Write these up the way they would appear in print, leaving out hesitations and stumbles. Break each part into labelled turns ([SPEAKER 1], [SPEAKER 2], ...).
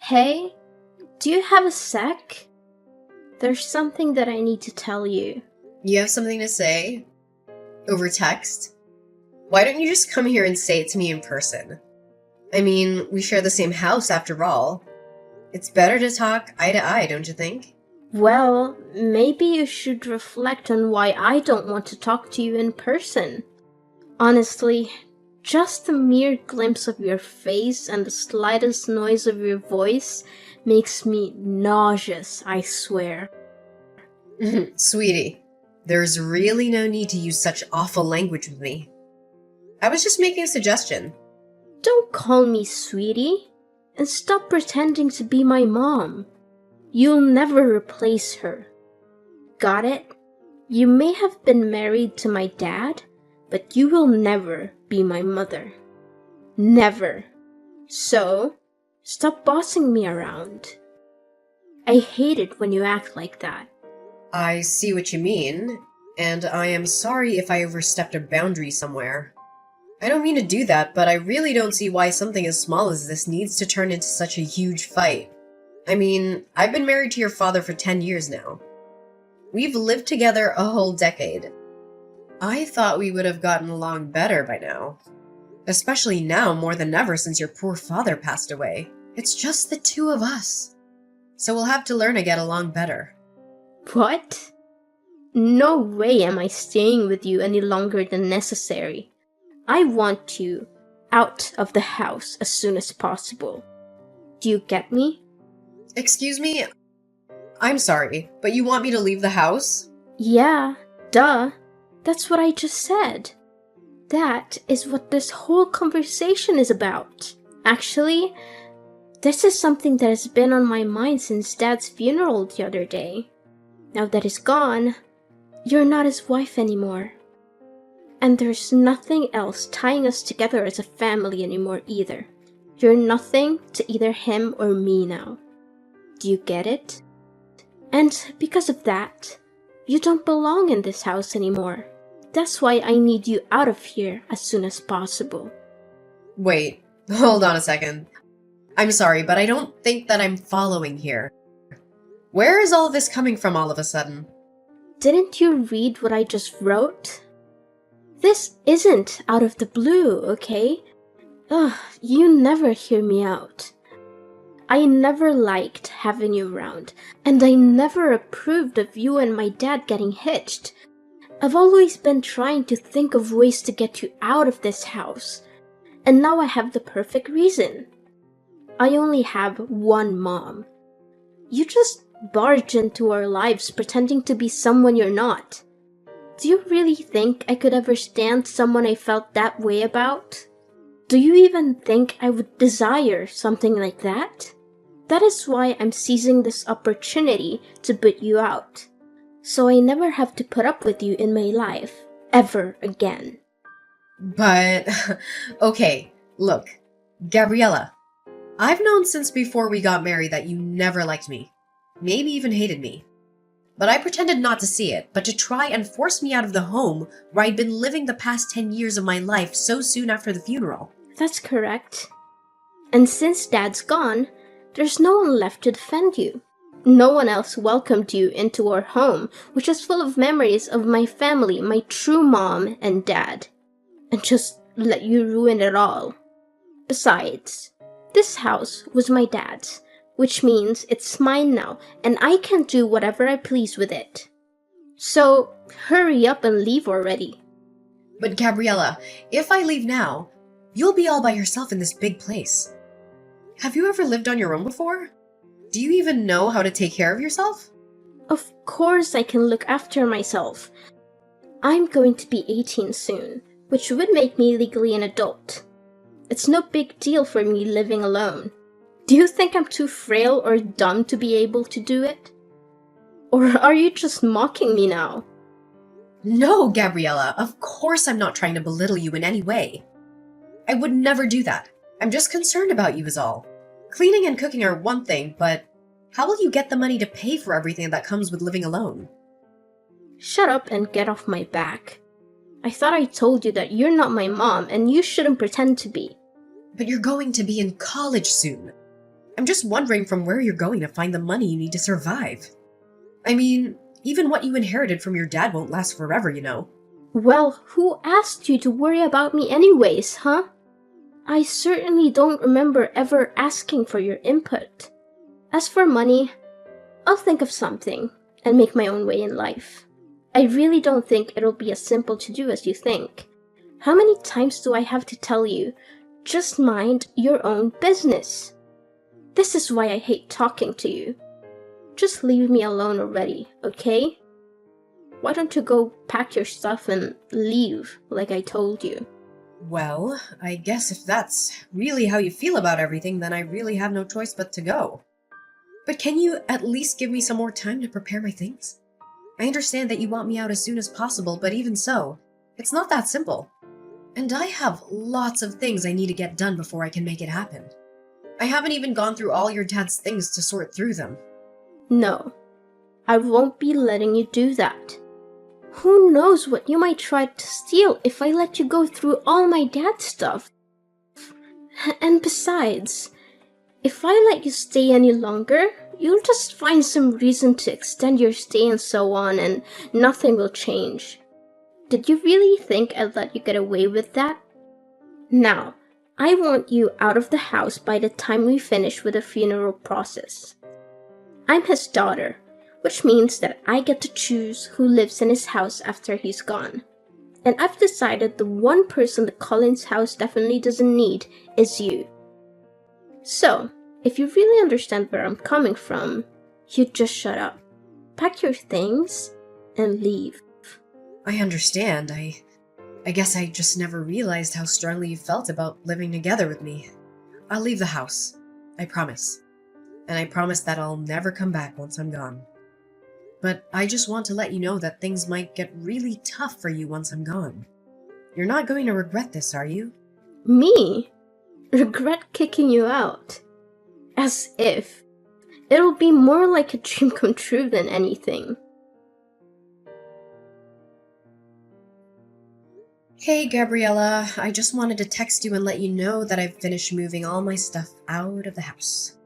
[SPEAKER 1] Hey, do you have a sec? There's something that I need to tell you.
[SPEAKER 2] You have something to say? Over text? Why don't you just come here and say it to me in person? I mean, we share the same house after all. It's better to talk eye to eye, don't you think?
[SPEAKER 1] Well, maybe you should reflect on why I don't want to talk to you in person. Honestly, just the mere glimpse of your face and the slightest noise of your voice makes me nauseous, I swear.
[SPEAKER 2] Sweetie, there's really no need to use such awful language with me. I was just making a suggestion.
[SPEAKER 1] Don't call me sweetie, and stop pretending to be my mom. You'll never replace her. Got it? You may have been married to my dad, but you will never be my mother. Never. So, stop bossing me around. I hate it when you act like that.
[SPEAKER 2] I see what you mean, and I am sorry if I overstepped a boundary somewhere. I don't mean to do that, but I really don't see why something as small as this needs to turn into such a huge fight. I mean, I've been married to your father for 10 years now. We've lived together a whole decade. I thought we would have gotten along better by now. Especially now more than ever since your poor father passed away. It's just the two of us. So we'll have to learn to get along better.
[SPEAKER 1] What? No way am I staying with you any longer than necessary. I want you out of the house as soon as possible. Do you get me?
[SPEAKER 2] Excuse me? I'm sorry, but you want me to leave the house?
[SPEAKER 1] Yeah, duh. That's what I just said. That is what this whole conversation is about. Actually, this is something that has been on my mind since Dad's funeral the other day. Now that he's gone, you're not his wife anymore. And there's nothing else tying us together as a family anymore either. You're nothing to either him or me now. Do you get it? And because of that, you don't belong in this house anymore. That's why I need you out of here as soon as possible.
[SPEAKER 2] Wait, hold on a second. I'm sorry, but I don't think that I'm following here. Where is all this coming from all of a sudden?
[SPEAKER 1] Didn't you read what I just wrote? This isn't out of the blue, okay? Ugh, you never hear me out. I never liked having you around, and I never approved of you and my dad getting hitched. I've always been trying to think of ways to get you out of this house, and now I have the perfect reason. I only have one mom. You just barge into our lives pretending to be someone you're not. Do you really think I could ever stand someone I felt that way about? Do you even think I would desire something like that? That is why I'm seizing this opportunity to boot you out, so I never have to put up with you in my life, ever again.
[SPEAKER 2] But, okay, look, Gabriella, I've known since before we got married that you never liked me, maybe even hated me. But I pretended not to see it, but to try and force me out of the home where I'd been living the past 10 years of my life so soon after the funeral.
[SPEAKER 1] That's correct. And since Dad's gone, there's no one left to defend you. No one else welcomed you into our home, which is full of memories of my family, my true mom and dad, and just let you ruin it all. Besides, this house was my dad's, which means it's mine now, and I can do whatever I please with it. So, hurry up and leave already.
[SPEAKER 2] But Gabriella, if I leave now, you'll be all by yourself in this big place. Have you ever lived on your own before? Do you even know how to take care of yourself?
[SPEAKER 1] Of course I can look after myself. I'm going to be 18 soon, which would make me legally an adult. It's no big deal for me living alone. Do you think I'm too frail or dumb to be able to do it? Or are you just mocking me now?
[SPEAKER 2] No, Gabriella, of course I'm not trying to belittle you in any way. I would never do that. I'm just concerned about you is all. Cleaning and cooking are one thing, but how will you get the money to pay for everything that comes with living alone?
[SPEAKER 1] Shut up and get off my back. I thought I told you that you're not my mom and you shouldn't pretend to be.
[SPEAKER 2] But you're going to be in college soon. I'm just wondering from where you're going to find the money you need to survive. I mean, even what you inherited from your dad won't last forever, you know.
[SPEAKER 1] Well, who asked you to worry about me anyways, huh? I certainly don't remember ever asking for your input. As for money, I'll think of something and make my own way in life. I really don't think it'll be as simple to do as you think. How many times do I have to tell you, just mind your own business? This is why I hate talking to you. Just leave me alone already, okay? Why don't you go pack your stuff and leave, like I told you?
[SPEAKER 2] Well, I guess if that's really how you feel about everything, then I really have no choice but to go. But can you at least give me some more time to prepare my things? I understand that you want me out as soon as possible, but even so, it's not that simple. And I have lots of things I need to get done before I can make it happen. I haven't even gone through all your dad's things to sort through them.
[SPEAKER 1] No, I won't be letting you do that. Who knows what you might try to steal if I let you go through all my dad's stuff? And besides, if I let you stay any longer, you'll just find some reason to extend your stay and so on, and nothing will change. Did you really think I'd let you get away with that? Now, I want you out of the house by the time we finish with the funeral process. I'm his daughter, which means that I get to choose who lives in his house after he's gone. And I've decided the one person the Collins house definitely doesn't need is you. So, if you really understand where I'm coming from, you just shut up, pack your things, and leave.
[SPEAKER 2] I understand. I guess I just never realized how strongly you felt about living together with me. I'll leave the house. I promise. And I promise that I'll never come back once I'm gone. But I just want to let you know that things might get really tough for you once I'm gone. You're not going to regret this, are you?
[SPEAKER 1] Me? Regret kicking you out? As if. It'll be more like a dream come true than anything.
[SPEAKER 2] Hey, Gabriella. I just wanted to text you and let you know that I've finished moving all my stuff out of the house.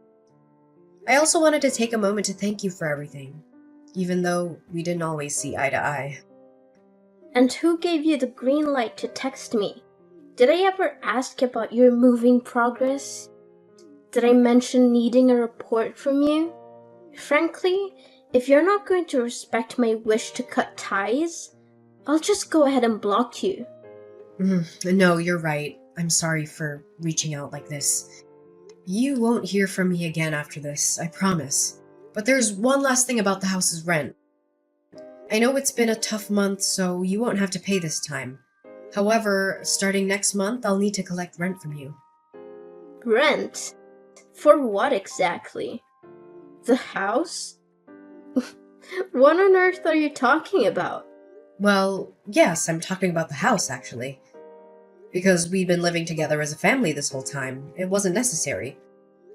[SPEAKER 2] I also wanted to take a moment to thank you for everything, even though we didn't always see eye to eye.
[SPEAKER 1] And who gave you the green light to text me? Did I ever ask about your moving progress? Did I mention needing a report from you? Frankly, if you're not going to respect my wish to cut ties, I'll just go ahead and block you.
[SPEAKER 2] No, you're right. I'm sorry for reaching out like this. You won't hear from me again after this, I promise. But there's one last thing about the house's rent. I know it's been a tough month, so you won't have to pay this time. However, starting next month, I'll need to collect rent from you.
[SPEAKER 1] Rent? For what exactly? The house? What on earth are you talking about?
[SPEAKER 2] Well, yes, I'm talking about the house, actually. Because we've been living together as a family this whole time, it wasn't necessary.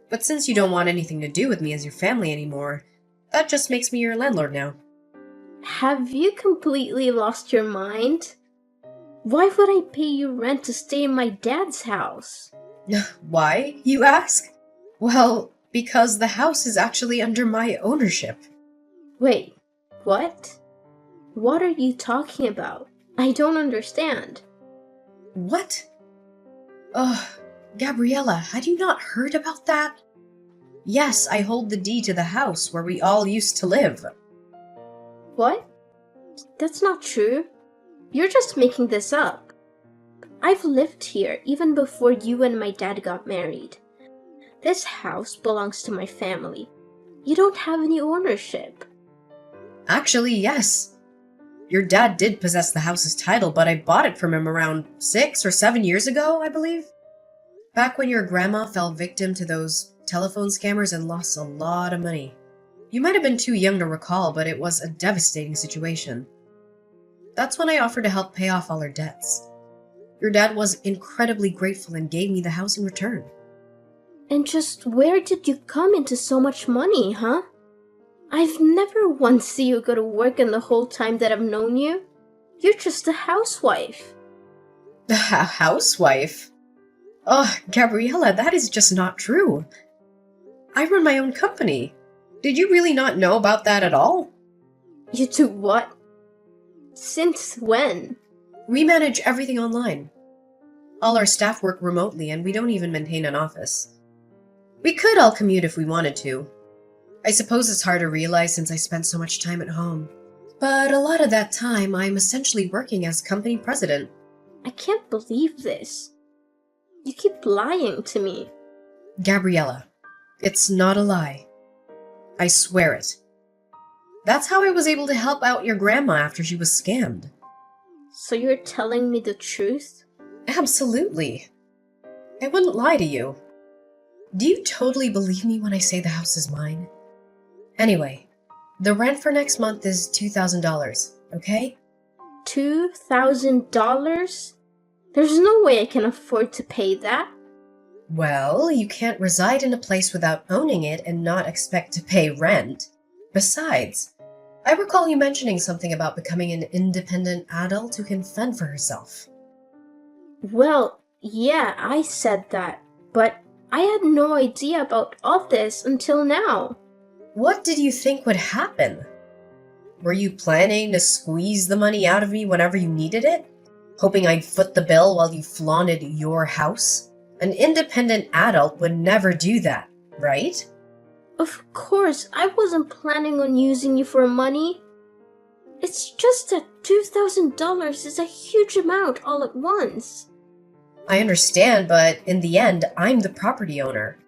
[SPEAKER 2] But since you don't want anything to do with me as your family anymore, that just makes me your landlord now.
[SPEAKER 1] Have you completely lost your mind? Why would I pay you rent to stay in my dad's house?
[SPEAKER 2] Why, you ask? Well, because the house is actually under my ownership.
[SPEAKER 1] Wait, what? What are you talking about? I don't understand.
[SPEAKER 2] What? Ugh, Gabriella, had you not heard about that? Yes, I hold the deed to the house where we all used to live.
[SPEAKER 1] What? That's not true. You're just making this up. I've lived here even before you and my dad got married. This house belongs to my family. You don't have any ownership.
[SPEAKER 2] Actually, yes. Your dad did possess the house's title, but I bought it from him around 6 or 7 years ago, I believe. Back when your grandma fell victim to those telephone scammers and lost a lot of money. You might have been too young to recall, but it was a devastating situation. That's when I offered to help pay off all her debts. Your dad was incredibly grateful and gave me the house in return.
[SPEAKER 1] And just where did you come into so much money, huh? I've never once seen you go to work in the whole time that I've known you. You're just a housewife.
[SPEAKER 2] A housewife? Oh, Gabriella, that is just not true. I run my own company. Did you really not know about that at all?
[SPEAKER 1] You do what? Since when?
[SPEAKER 2] We manage everything online. All our staff work remotely, and we don't even maintain an office. We could all commute if we wanted to. I suppose it's hard to realize since I spent so much time at home. But a lot of that time, I'm essentially working as company president.
[SPEAKER 1] I can't believe this. You keep lying to me.
[SPEAKER 2] Gabriella, it's not a lie. I swear it. That's how I was able to help out your grandma after she was scammed.
[SPEAKER 1] So you're telling me the truth?
[SPEAKER 2] Absolutely. I wouldn't lie to you. Do you totally believe me when I say the house is mine? Anyway, the rent for next month is $2,000, okay?
[SPEAKER 1] $2,000? There's no way I can afford to pay that.
[SPEAKER 2] Well, you can't reside in a place without owning it and not expect to pay rent. Besides, I recall you mentioning something about becoming an independent adult who can fend for herself.
[SPEAKER 1] Well, yeah, I said that, but I had no idea about all this until now.
[SPEAKER 2] What did you think would happen? Were you planning to squeeze the money out of me whenever you needed it? Hoping I'd foot the bill while you flaunted your house? An independent adult would never do that, right?
[SPEAKER 1] Of course, I wasn't planning on using you for money. It's just that $2,000 is a huge amount all at once.
[SPEAKER 2] I understand, but in the end, I'm the property owner.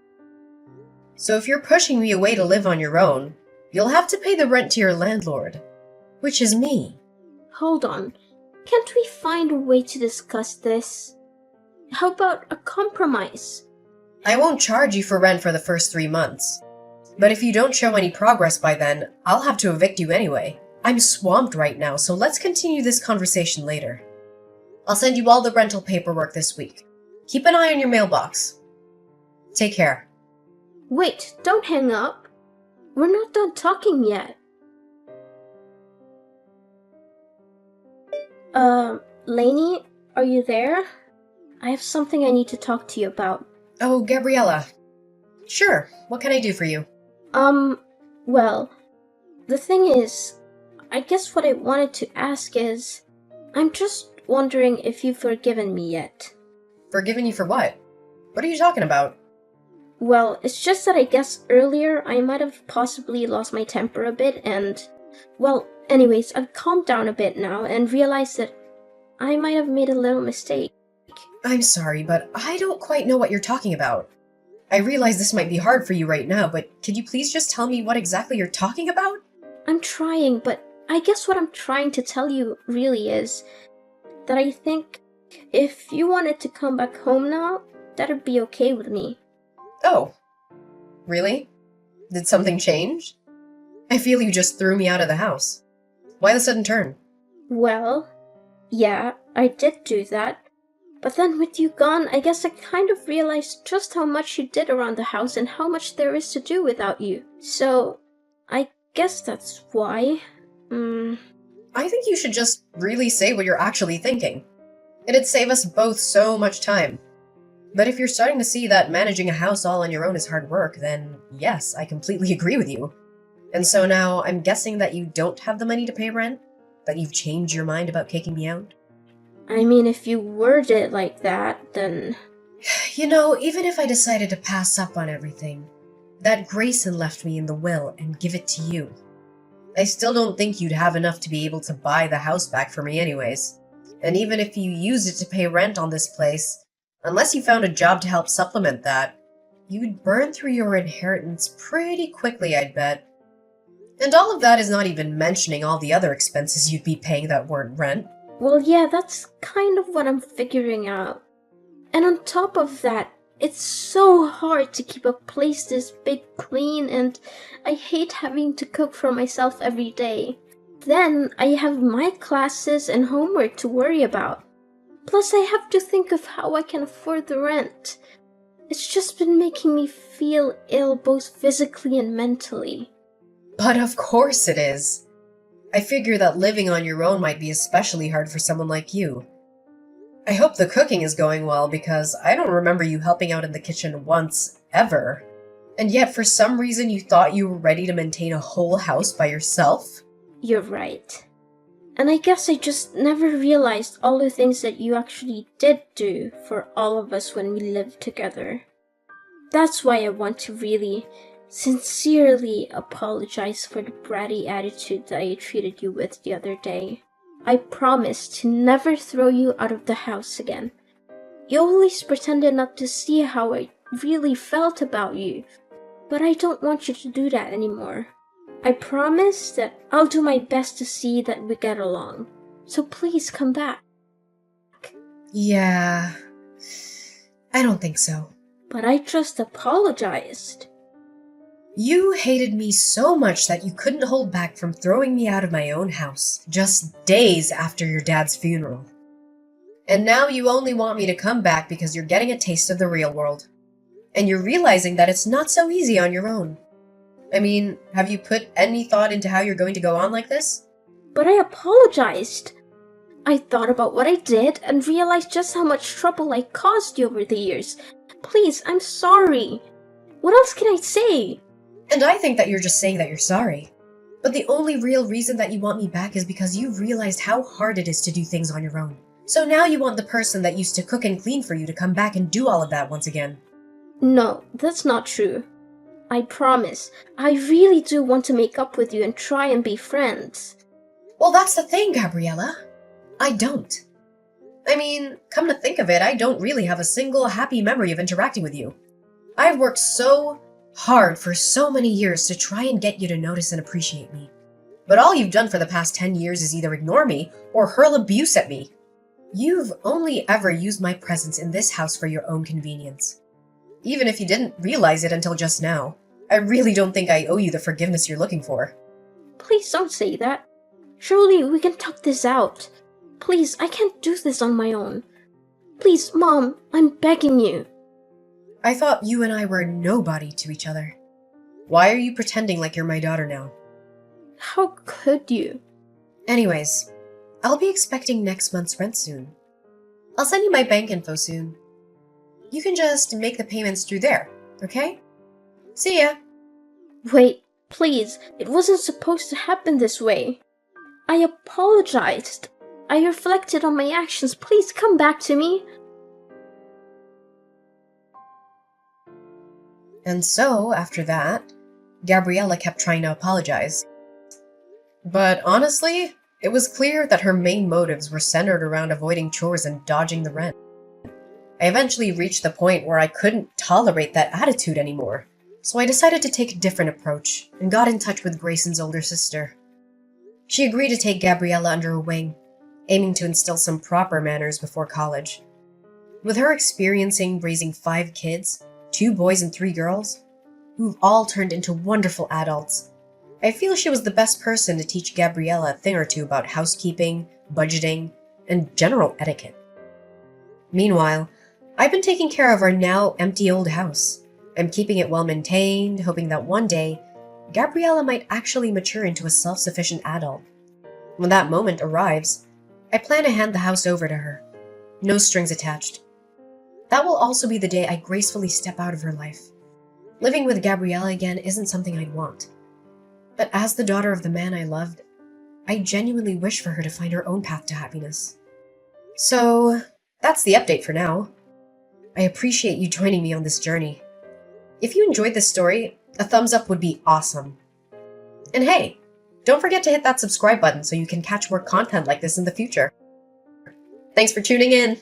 [SPEAKER 2] So if you're pushing me away to live on your own, you'll have to pay the rent to your landlord, which is me.
[SPEAKER 1] Hold on. Can't we find a way to discuss this? How about a compromise?
[SPEAKER 2] I won't charge you for rent for the first 3 months. But if you don't show any progress by then, I'll have to evict you anyway. I'm swamped right now, so let's continue this conversation later. I'll send you all the rental paperwork this week. Keep an eye on your mailbox. Take care.
[SPEAKER 1] Wait, don't hang up. We're not done talking yet. Lainey, are you there? I have something I need to talk to you about.
[SPEAKER 2] Oh, Gabriella. Sure, what can I do for you?
[SPEAKER 1] Well, the thing is, I guess what I wanted to ask is, I'm just wondering if you've forgiven me yet.
[SPEAKER 2] Forgiven you for what? What are you talking about?
[SPEAKER 1] Well, it's just that I guess earlier I might have possibly lost my temper a bit and, well, anyways, I've calmed down a bit now and realized that I might have made a little mistake.
[SPEAKER 2] I'm sorry, but I don't quite know what you're talking about. I realize this might be hard for you right now, but could you please just tell me what exactly you're talking about?
[SPEAKER 1] I'm trying, but I guess what I'm trying to tell you really is that I think if you wanted to come back home now, that'd be okay with me.
[SPEAKER 2] Oh, really? Did something change? I feel you just threw me out of the house. Why the sudden turn?
[SPEAKER 1] Well, yeah, I did do that. But then with you gone, I guess I kind of realized just how much you did around the house and how much there is to do without you. So, I guess that's why.
[SPEAKER 2] I think you should just really say what you're actually thinking. It'd save us both so much time. But if you're starting to see that managing a house all on your own is hard work, then yes, I completely agree with you. And so now, I'm guessing that you don't have the money to pay rent? That you've changed your mind about kicking me out?
[SPEAKER 1] I mean, if you word it like that, then...
[SPEAKER 2] You know, even if I decided to pass up on everything, that Grayson left me in the will and give it to you, I still don't think you'd have enough to be able to buy the house back for me anyways. And even if you used it to pay rent on this place, unless you found a job to help supplement that, you'd burn through your inheritance pretty quickly, I'd bet. And all of that is not even mentioning all the other expenses you'd be paying that weren't rent.
[SPEAKER 1] Well, yeah, that's kind of what I'm figuring out. And on top of that, it's so hard to keep a place this big clean, and I hate having to cook for myself every day. Then I have my classes and homework to worry about. Plus, I have to think of how I can afford the rent. It's just been making me feel ill both physically and mentally.
[SPEAKER 2] But of course it is. I figure that living on your own might be especially hard for someone like you. I hope the cooking is going well because I don't remember you helping out in the kitchen once, ever. And yet for some reason you thought you were ready to maintain a whole house by yourself?
[SPEAKER 1] You're right. And I guess I just never realized all the things that you actually did do for all of us when we lived together. That's why I want to really, sincerely apologize for the bratty attitude that I treated you with the other day. I promise to never throw you out of the house again. You always pretended not to see how I really felt about you, but I don't want you to do that anymore. I promise that I'll do my best to see that we get along. So please come back.
[SPEAKER 2] Yeah, I don't think so.
[SPEAKER 1] But I just apologized.
[SPEAKER 2] You hated me so much that you couldn't hold back from throwing me out of my own house, just days after your dad's funeral. And now you only want me to come back because you're getting a taste of the real world. And you're realizing that it's not so easy on your own. I mean, have you put any thought into how you're going to go on like this?
[SPEAKER 1] But I apologized. I thought about what I did and realized just how much trouble I caused you over the years. Please, I'm sorry. What else can I say?
[SPEAKER 2] And I think that you're just saying that you're sorry. But the only real reason that you want me back is because you've realized how hard it is to do things on your own. So now you want the person that used to cook and clean for you to come back and do all of that once again.
[SPEAKER 1] No, that's not true. I promise. I really do want to make up with you and try and be friends.
[SPEAKER 2] Well, that's the thing, Gabriella. I don't. I mean, come to think of it, I don't really have a single happy memory of interacting with you. I've worked so hard for so many years to try and get you to notice and appreciate me. But all you've done for the past 10 years is either ignore me or hurl abuse at me. You've only ever used my presence in this house for your own convenience. Even if you didn't realize it until just now, I really don't think I owe you the forgiveness you're looking for.
[SPEAKER 1] Please don't say that. Surely we can talk this out. Please, I can't do this on my own. Please, Mom, I'm begging you.
[SPEAKER 2] I thought you and I were nobody to each other. Why are you pretending like you're my daughter now?
[SPEAKER 1] How could you?
[SPEAKER 2] Anyways, I'll be expecting next month's rent soon. I'll send you my bank info soon. You can just make the payments through there, okay? See ya!
[SPEAKER 1] Wait, please, it wasn't supposed to happen this way. I apologized. I reflected on my actions. Please come back to me.
[SPEAKER 2] And so, after that, Gabriella kept trying to apologize. But honestly, it was clear that her main motives were centered around avoiding chores and dodging the rent. I eventually reached the point where I couldn't tolerate that attitude anymore, so I decided to take a different approach and got in touch with Grayson's older sister. She agreed to take Gabriella under her wing, aiming to instill some proper manners before college. With her experiencing raising 5 kids, 2 boys and 3 girls, who've all turned into wonderful adults, I feel she was the best person to teach Gabriella a thing or two about housekeeping, budgeting, and general etiquette. Meanwhile, I've been taking care of our now empty old house. I'm keeping it well maintained, hoping that one day, Gabriella might actually mature into a self-sufficient adult. When that moment arrives, I plan to hand the house over to her. No strings attached. That will also be the day I gracefully step out of her life. Living with Gabriella again isn't something I'd want. But as the daughter of the man I loved, I genuinely wish for her to find her own path to happiness. So, that's the update for now. I appreciate you joining me on this journey. If you enjoyed this story, a thumbs up would be awesome. And hey, don't forget to hit that subscribe button so you can catch more content like this in the future. Thanks for tuning in!